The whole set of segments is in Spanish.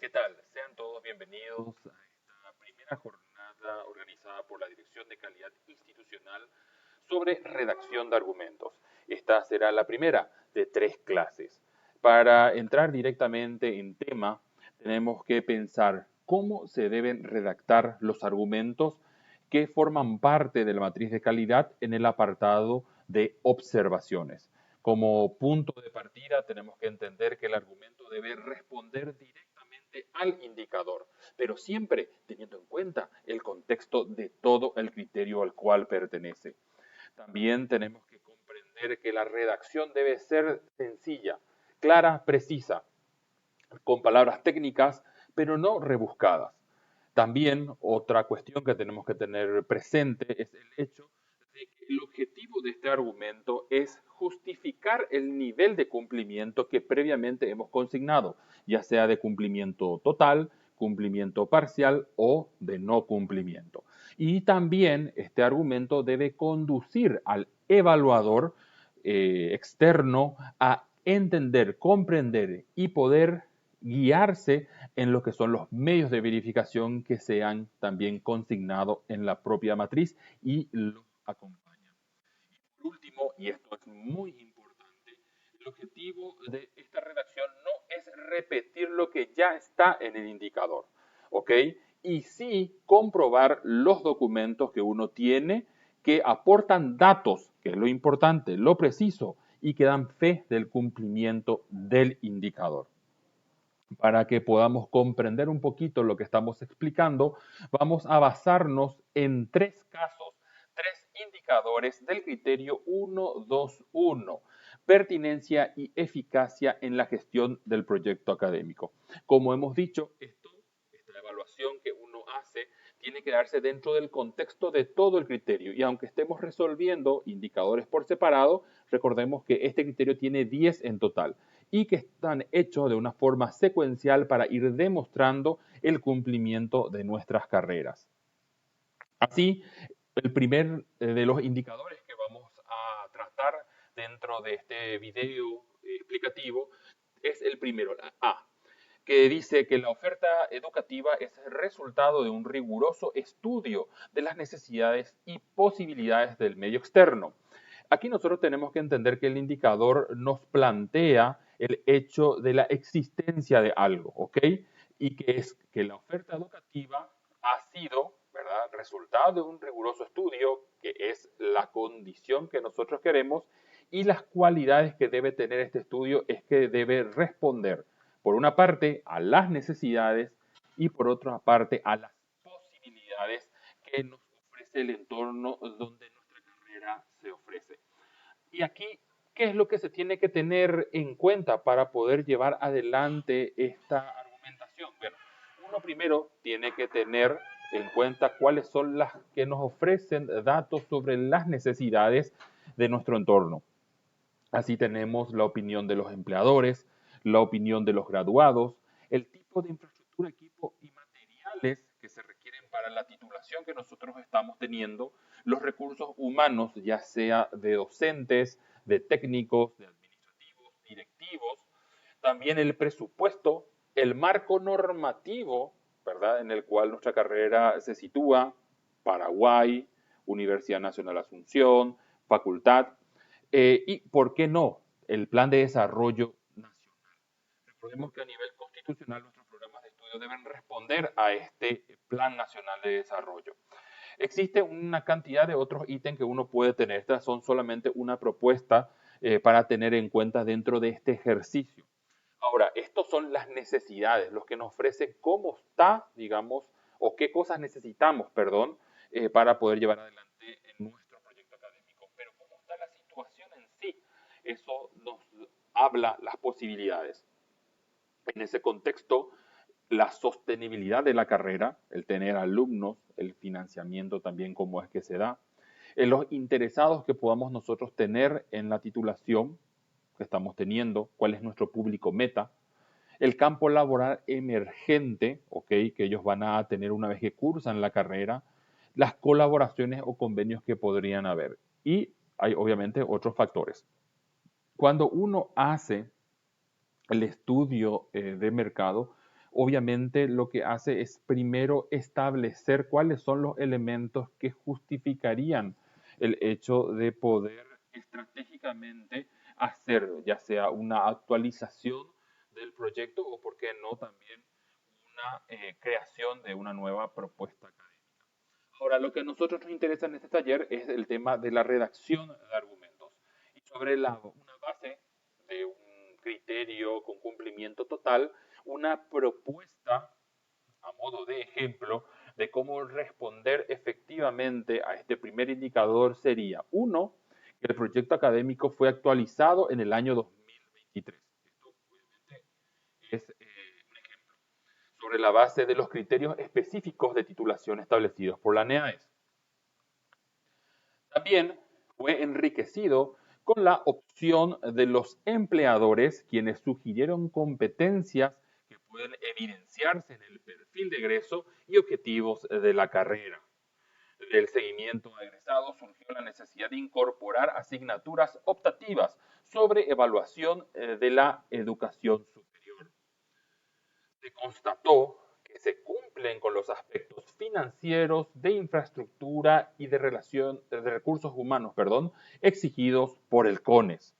¿Qué tal? Sean todos bienvenidos a esta primera jornada organizada por la Dirección de Calidad Institucional sobre redacción de argumentos. Esta será la primera de 3 clases. Para entrar directamente en tema, tenemos que pensar cómo se deben redactar los argumentos que forman parte de la matriz de calidad en el apartado de observaciones. Como punto de partida, tenemos que entender que el argumento debe responder directamente al indicador, pero siempre teniendo en cuenta el contexto de todo el criterio al cual pertenece. También tenemos que comprender que la redacción debe ser sencilla, clara, precisa, con palabras técnicas, pero no rebuscadas. También otra cuestión que tenemos que tener presente es el hecho de que el objetivo de este argumento es justificar el nivel de cumplimiento que previamente hemos consignado, ya sea de cumplimiento total, cumplimiento parcial o de no cumplimiento. Y también este argumento debe conducir al evaluador externo a entender, comprender y poder guiarse en lo que son los medios de verificación que se han también consignado en la propia matriz y los acompañan. Y por último, y esto es muy importante, el objetivo de esta redacción no es repetir lo que ya está en el indicador, ¿ok? Y sí comprobar los documentos que uno tiene que aportan datos, que es lo importante, lo preciso, y que dan fe del cumplimiento del indicador. Para que podamos comprender un poquito lo que estamos explicando, vamos a basarnos en 3 casos, 3 indicadores del criterio 121, pertinencia y eficacia en la gestión del proyecto académico. Como hemos dicho, esta evaluación que uno hace tiene que darse dentro del contexto de todo el criterio y aunque estemos resolviendo indicadores por separado, recordemos que este criterio tiene 10 en total y que están hechos de una forma secuencial para ir demostrando el cumplimiento de nuestras carreras. Así, el primer de los indicadores que vamos a tratar dentro de este video explicativo es el primero, la A, que dice que la oferta educativa es el resultado de un riguroso estudio de las necesidades y posibilidades del medio externo. Aquí nosotros tenemos que entender que el indicador nos plantea el hecho de la existencia de algo, ¿ok? Y que es que la oferta educativa ha sido, ¿verdad?, resultado de un riguroso estudio, que es la condición que nosotros queremos, y las cualidades que debe tener este estudio es que debe responder, por una parte, a las necesidades y por otra parte, a las posibilidades que nos ofrece el entorno donde nuestra carrera se ofrece. Y aquí, ¿qué es lo que se tiene que tener en cuenta para poder llevar adelante esta argumentación? Bueno, uno primero tiene que tener en cuenta cuáles son las que nos ofrecen datos sobre las necesidades de nuestro entorno. Así tenemos la opinión de los empleadores, la opinión de los graduados, el tipo de infraestructura, equipo y materiales que se requieren para la titulación que nosotros estamos teniendo, los recursos humanos, ya sea de docentes, de técnicos, de administrativos, directivos, también el presupuesto, el marco normativo, ¿verdad?, en el cual nuestra carrera se sitúa, Paraguay, Universidad Nacional Asunción, facultad, y, ¿por qué no?, el plan de desarrollo nacional. Recordemos que a nivel constitucional nuestros programas de estudio deben responder a este plan nacional de desarrollo. Existe una cantidad de otros ítems que uno puede tener. Estas son solamente una propuesta para tener en cuenta dentro de este ejercicio. Ahora, estos son las necesidades, los que nos ofrece cómo está, digamos, o qué cosas necesitamos, perdón, para poder llevar adelante nuestro proyecto académico. Pero cómo está la situación en sí, eso nos habla las posibilidades. En ese contexto, la sostenibilidad de la carrera, el tener alumnos, el financiamiento también, cómo es que se da, los interesados que podamos nosotros tener en la titulación que estamos teniendo, cuál es nuestro público meta, el campo laboral emergente, ¿ok?, que ellos van a tener una vez que cursan la carrera, las colaboraciones o convenios que podrían haber. Y hay obviamente otros factores. Cuando uno hace el estudio de mercado, obviamente lo que hace es primero establecer cuáles son los elementos que justificarían el hecho de poder estratégicamente hacer ya sea una actualización del proyecto o, por qué no, también una creación de una nueva propuesta académica. Ahora, lo que a nosotros nos interesa en este taller es el tema de la redacción de argumentos. Y sobre una base de un criterio con cumplimiento total, una propuesta a modo de ejemplo de cómo responder efectivamente a este primer indicador sería, uno, que el proyecto académico fue actualizado en el año 2023. Esto obviamente es sobre la base de los criterios específicos de titulación establecidos por la NEAES. También fue enriquecido con la opción de los empleadores, quienes sugirieron competencias que pueden evidenciarse en el perfil de egreso y objetivos de la carrera. Del seguimiento a egresados surgió la necesidad de incorporar asignaturas optativas sobre evaluación de la educación superior. Se constató que se cumplen con los aspectos financieros, de infraestructura y de recursos humanos, exigidos por el CONES,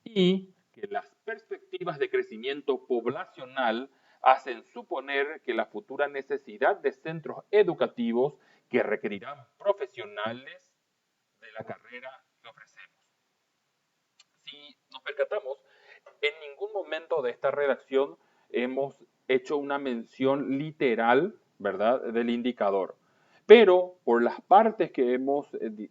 y que las perspectivas de crecimiento poblacional hacen suponer que la futura necesidad de centros educativos que requerirán profesionales de la carrera que ofrecemos. Si nos percatamos, en ningún momento de esta redacción hemos hecho una mención literal, ¿verdad?, del indicador. Pero por las partes que hemos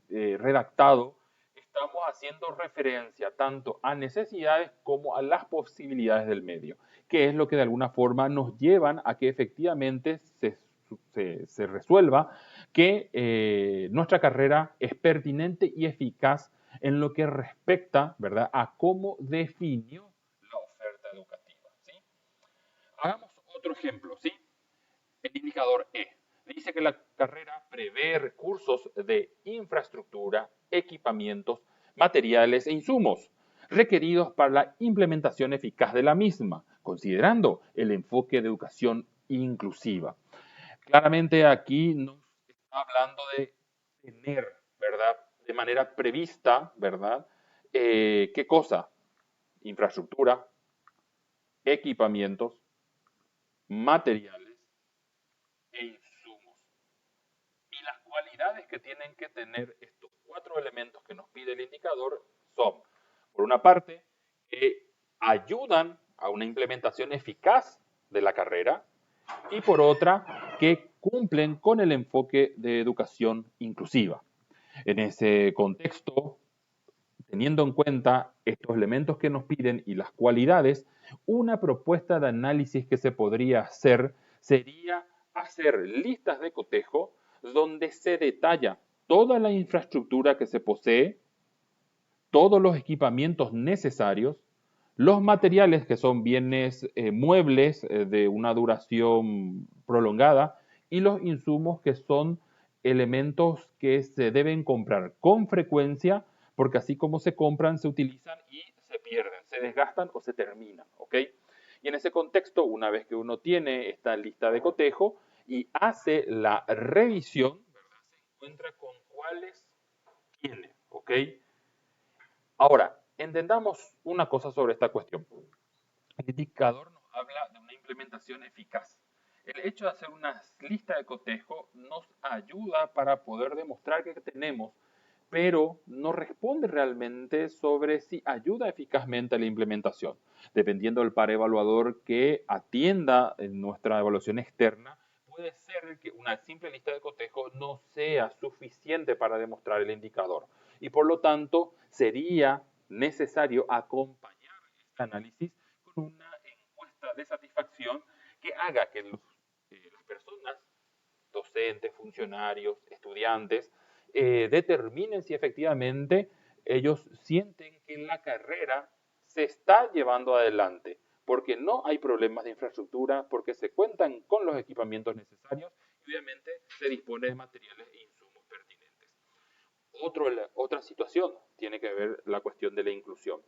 redactado, estamos haciendo referencia tanto a necesidades como a las posibilidades del medio, que es lo que de alguna forma nos llevan a que efectivamente se resuelva que nuestra carrera es pertinente y eficaz en lo que respecta, ¿verdad?, a cómo definió la oferta educativa, ¿sí? Hagamos otro ejemplo, ¿sí? El indicador E. Dice que la carrera prevé recursos de infraestructura, equipamientos, materiales e insumos requeridos para la implementación eficaz de la misma, considerando el enfoque de educación inclusiva. Claramente aquí nos está hablando de tener, ¿verdad?, de manera prevista, ¿verdad? ¿Qué cosa? Infraestructura, equipamientos, materiales e insumos. Y las cualidades que tienen que tener estos cuatro elementos que nos pide el indicador son, por una parte, que ayudan a una implementación eficaz de la carrera, y por otra, que cumplen con el enfoque de educación inclusiva. En ese contexto, teniendo en cuenta estos elementos que nos piden y las cualidades, una propuesta de análisis que se podría hacer sería hacer listas de cotejo donde se detalla toda la infraestructura que se posee, todos los equipamientos necesarios, los materiales que son bienes muebles de una duración prolongada y los insumos que son elementos que se deben comprar con frecuencia porque así como se compran, se utilizan y se pierden, se desgastan o se terminan, ¿ok? Y en ese contexto, una vez que uno tiene esta lista de cotejo y hace la revisión, ¿verdad?, se encuentra con cuáles tiene, ¿ok? Ahora, entendamos una cosa sobre esta cuestión. El indicador nos habla de una implementación eficaz. El hecho de hacer una lista de cotejo nos ayuda para poder demostrar que tenemos, pero no responde realmente sobre si ayuda eficazmente a la implementación. Dependiendo del par evaluador que atienda en nuestra evaluación externa, puede ser que una simple lista de cotejo no sea suficiente para demostrar el indicador. Y por lo tanto, sería necesario acompañar este análisis con una encuesta de satisfacción que haga que las personas, docentes, funcionarios, estudiantes, determinen si efectivamente ellos sienten que la carrera se está llevando adelante, porque no hay problemas de infraestructura, porque se cuentan con los equipamientos necesarios y obviamente se dispone de materiales e insumos pertinentes. Otra situación tiene que ver la cuestión de la inclusión.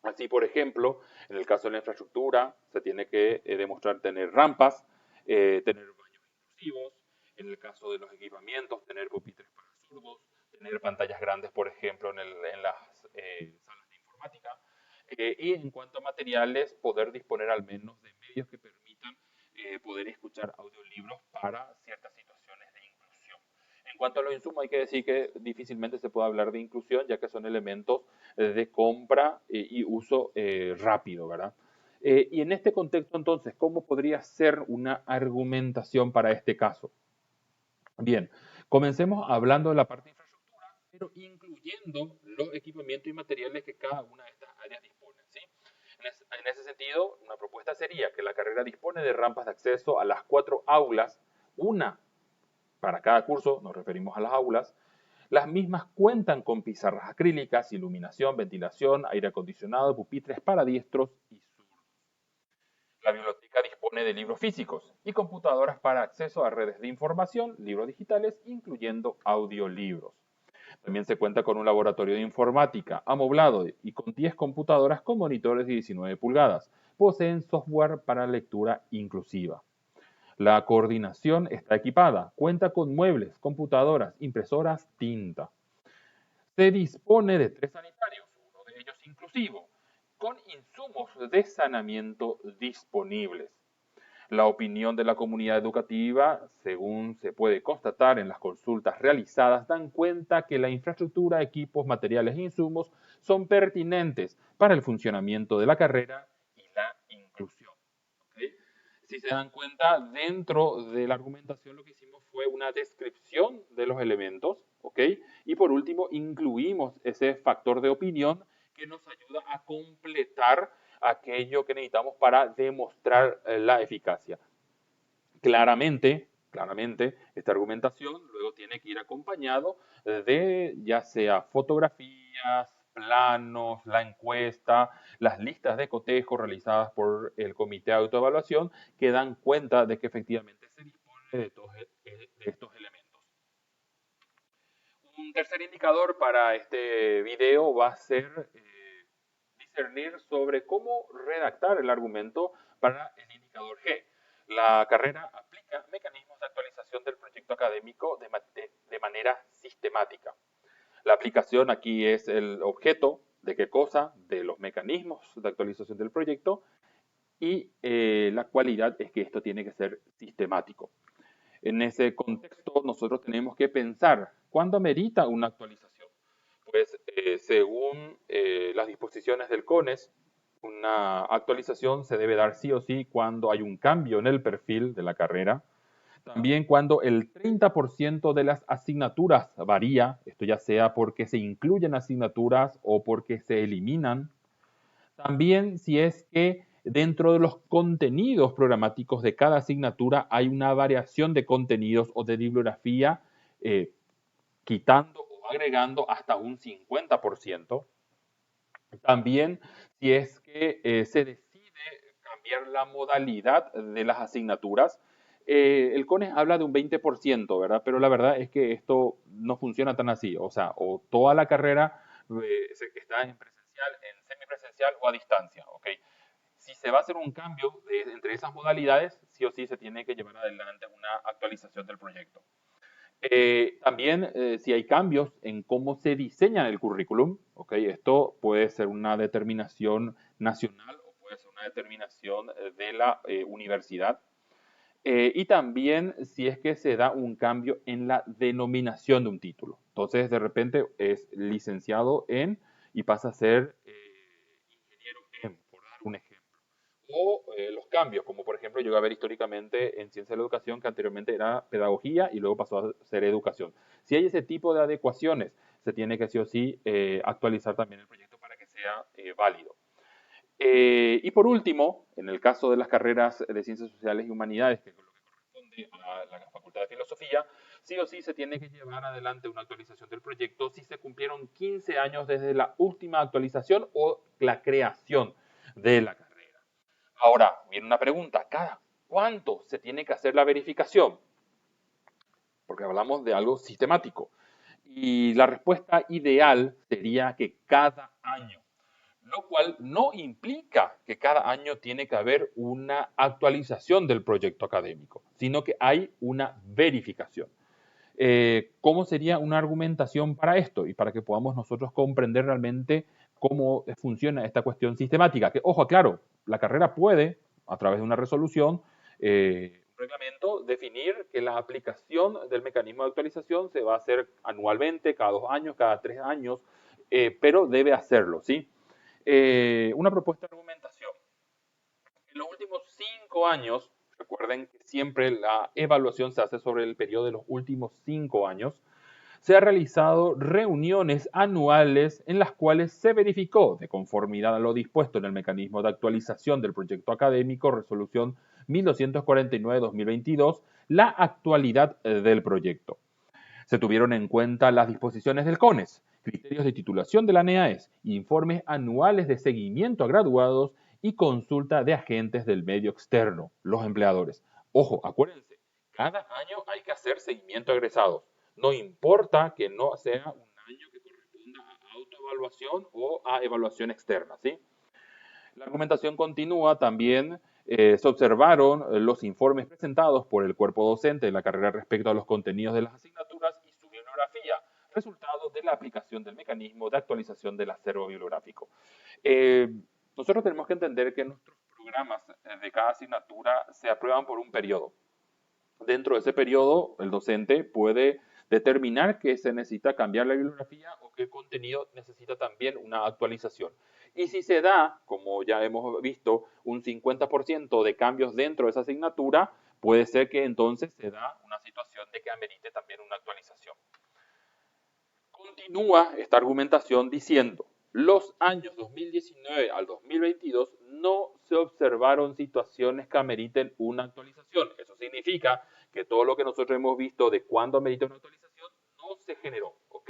Así, por ejemplo, en el caso de la infraestructura, se tiene que demostrar tener rampas, tener baños inclusivos. En el caso de los equipamientos, tener pupitres para zurdos, tener pantallas grandes, por ejemplo, en las salas de informática. Y en cuanto a materiales, poder disponer al menos de medios que permitan poder escuchar audiolibros para ciertas situaciones de inclusión. En cuanto a los insumos, hay que decir que difícilmente se puede hablar de inclusión, ya que son elementos de compra y uso rápido, ¿verdad? Y en este contexto, entonces, ¿cómo podría ser una argumentación para este caso? Bien, comencemos hablando de la parte de infraestructura, pero incluyendo los equipamientos y materiales que cada una de estas áreas dispone, ¿sí? En ese sentido, una propuesta sería que la carrera dispone de rampas de acceso a las 4 aulas, una para cada curso, nos referimos a las aulas. Las mismas cuentan con pizarras acrílicas, iluminación, ventilación, aire acondicionado, pupitres para diestros y zurdos. La biblioteca dispone de libros físicos y computadoras para acceso a redes de información, libros digitales, incluyendo audiolibros. También se cuenta con un laboratorio de informática amoblado y con 10 computadoras con monitores de 19 pulgadas. Poseen software para lectura inclusiva. La coordinación está equipada, cuenta con muebles, computadoras, impresoras, tinta. Se dispone de 3 sanitarios, uno de ellos inclusivo, con insumos de saneamiento disponibles. La opinión de la comunidad educativa, según se puede constatar en las consultas realizadas, dan cuenta que la infraestructura, equipos, materiales e insumos son pertinentes para el funcionamiento de la carrera y la inclusión. ¿Okay? Si se dan cuenta, dentro de la argumentación lo que hicimos fue una descripción de los elementos, ¿ok? Y por último, incluimos ese factor de opinión que nos ayuda a completar aquello que necesitamos para demostrar la eficacia. Claramente, esta argumentación luego tiene que ir acompañado de ya sea fotografías, planos, la encuesta, las listas de cotejo realizadas por el comité de autoevaluación que dan cuenta de que efectivamente se dispone de estos elementos. Un tercer indicador para este video va a ser discernir sobre cómo redactar el argumento para el indicador G. La carrera aplica mecanismos de actualización del proyecto académico de manera sistemática. La aplicación aquí es el objeto de qué cosa, de los mecanismos de actualización del proyecto y la cualidad es que esto tiene que ser sistemático. En ese contexto nosotros tenemos que pensar cuándo amerita una actualización. Pues según las disposiciones del CONES, una actualización se debe dar sí o sí cuando hay un cambio en el perfil de la carrera. También cuando el 30% de las asignaturas varía, esto ya sea porque se incluyen asignaturas o porque se eliminan. También si es que dentro de los contenidos programáticos de cada asignatura hay una variación de contenidos o de bibliografía, quitando o agregando hasta un 50%. También si es que se decide cambiar la modalidad de las asignaturas, el CONES habla de un 20%, ¿verdad? Pero la verdad es que esto no funciona tan así. O sea, o toda la carrera está en presencial, en semipresencial o a distancia, ¿ok? Si se va a hacer un cambio entre esas modalidades, sí o sí se tiene que llevar adelante una actualización del proyecto. También si hay cambios en cómo se diseña el currículum, ¿okay? Esto puede ser una determinación nacional o puede ser una determinación de la universidad. Y también si es que se da un cambio en la denominación de un título. Entonces, de repente es licenciado en y pasa a ser ingeniero en, por dar un ejemplo. O los cambios, como por ejemplo llegó a ver históricamente en ciencia de la educación, que anteriormente era pedagogía y luego pasó a ser educación. Si hay ese tipo de adecuaciones, se tiene que sí o sí actualizar también el proyecto para que sea válido. Y por último, en el caso de las carreras de Ciencias Sociales y Humanidades, que es lo que corresponde a la Facultad de Filosofía, sí o sí se tiene que llevar adelante una actualización del proyecto si se cumplieron 15 años desde la última actualización o la creación de la carrera. Ahora, viene una pregunta, ¿cada cuánto se tiene que hacer la verificación? Porque hablamos de algo sistemático. Y la respuesta ideal sería que cada año. lo cual no implica que cada año tiene que haber una actualización del proyecto académico, sino que hay una verificación. ¿Cómo sería una argumentación para esto? Y para que podamos nosotros comprender realmente cómo funciona esta cuestión sistemática. Que, ojo, claro, la carrera puede, a través de una resolución, un reglamento, definir que la aplicación del mecanismo de actualización se va a hacer anualmente, cada 2 años, cada 3 años, pero debe hacerlo, ¿sí? Una propuesta de argumentación. En los últimos 5 años, recuerden que siempre la evaluación se hace sobre el periodo de los últimos 5 años, se han realizado reuniones anuales en las cuales se verificó, de conformidad a lo dispuesto en el mecanismo de actualización del proyecto académico, resolución 1249-2022, la actualidad del proyecto. Se tuvieron en cuenta las disposiciones del CONES, criterios de titulación de la NEAES, informes anuales de seguimiento a graduados y consulta de agentes del medio externo, los empleadores. Ojo, acuérdense, cada año hay que hacer seguimiento a egresados. No importa que no sea un año que corresponda a autoevaluación o a evaluación externa, ¿sí? La argumentación continúa también. Se observaron los informes presentados por el cuerpo docente de la carrera respecto a los contenidos de las asignaturas y su bibliografía, resultado de la aplicación del mecanismo de actualización del acervo bibliográfico. Eh, Nosotros tenemos que entender que nuestros programas de cada asignatura se aprueban por un periodo. Dentro de ese periodo, el docente puede determinar que se necesita cambiar la bibliografía o qué contenido necesita también una actualización. Y si se da, como ya hemos visto, un 50% de cambios dentro de esa asignatura, puede ser que entonces se da una situación de que amerite también una actualización. Continúa esta argumentación diciendo, los años 2019 al 2022 no se observaron situaciones que ameriten una actualización. Eso significa que todo lo que nosotros hemos visto de cuándo amerita una actualización no se generó, ¿ok?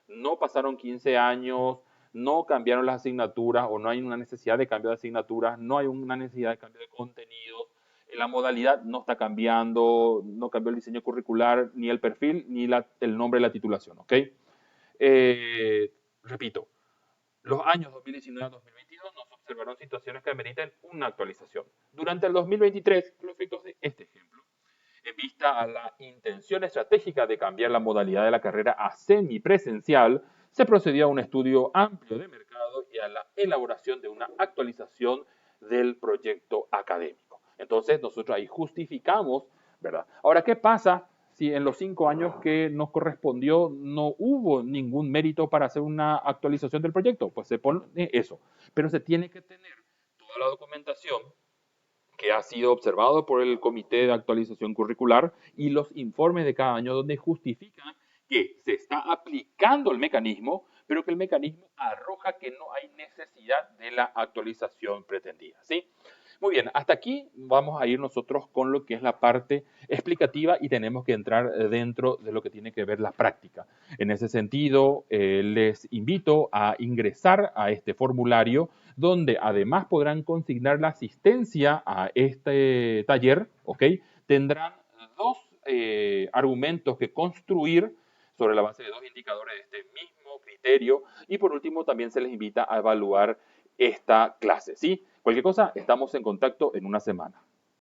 No pasaron 15 años, no cambiaron las asignaturas o no hay una necesidad de cambio de asignaturas, no hay una necesidad de cambio de contenidos, la modalidad no está cambiando, no cambió el diseño curricular, ni el perfil, ni el nombre de la titulación, ¿ok? Repito, los años 2019 a 2022 no se observaron situaciones que ameriten una actualización. Durante el 2023, los efectos de este ejemplo, en vista a la intención estratégica de cambiar la modalidad de la carrera a semipresencial, se procedió a un estudio amplio de mercado y a la elaboración de una actualización del proyecto académico. Entonces, nosotros ahí justificamos, ¿verdad? Ahora, ¿qué pasa si en los 5 años que nos correspondió no hubo ningún mérito para hacer una actualización del proyecto? Pues se pone eso, pero se tiene que tener toda la documentación que ha sido observado por el Comité de Actualización Curricular y los informes de cada año donde justifican que se está aplicando el mecanismo, pero que el mecanismo arroja que no hay necesidad de la actualización pretendida, ¿sí? Muy bien, hasta aquí vamos a ir nosotros con lo que es la parte explicativa y tenemos que entrar dentro de lo que tiene que ver la práctica. En ese sentido, les invito a ingresar a este formulario donde además podrán consignar la asistencia a este taller, ¿ok? Tendrán dos argumentos que construir sobre la base de 2 indicadores de este mismo criterio y por último también se les invita a evaluar esta clase, ¿sí? Cualquier cosa, estamos en contacto en una semana.